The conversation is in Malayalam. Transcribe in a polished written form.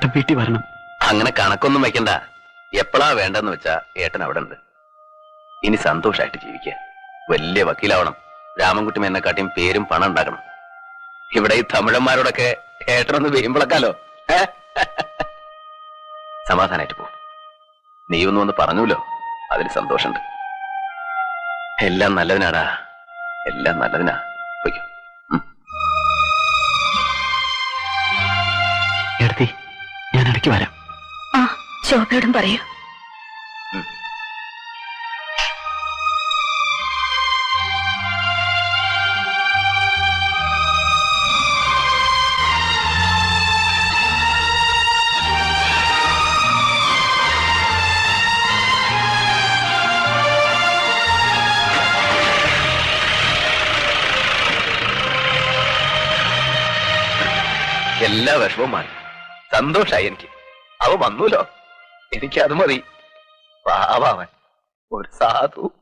ഏട്ടൻ വീട്ടിൽ വരണം. അങ്ങനെ കണക്കൊന്നും വെക്കണ്ട. എപ്പോഴാ വേണ്ടെന്ന് വെച്ചാ ഏട്ടൻ അവിടെ ഉണ്ട്. ഇനി സന്തോഷമായിട്ട് ജീവിക്കുക. വലിയ വക്കീലാവണം. രാമൻകുട്ടി എന്നെക്കാട്ടിയും പേരും പണം ഉണ്ടാക്കണം. ഇവിടെ ഈ തമിഴന്മാരോടൊക്കെ ഏട്ടനൊന്ന് വീമ്പിളക്കാലോ. സമാധാനായിട്ട് പോ. നീ ഒന്നും ഒന്ന് പറഞ്ഞൂല്ലോ, അതിൽ സന്തോഷമുണ്ട്. എല്ലാം നല്ലതിനാടാ, എല്ലാം നല്ലതിനാ. പോയിക്കോ. എടുത്തി, ഞാൻ ഇടയ്ക്ക് വരാം. ആ, ശോഭയോടും പറയൂ. എല്ലാ വിഷമവും മാറി. സന്തോഷായി എനിക്ക്. അവ വന്നൂലോ, എനിക്ക് അത് മതി. പാവാവൻ ഒരു സാധു.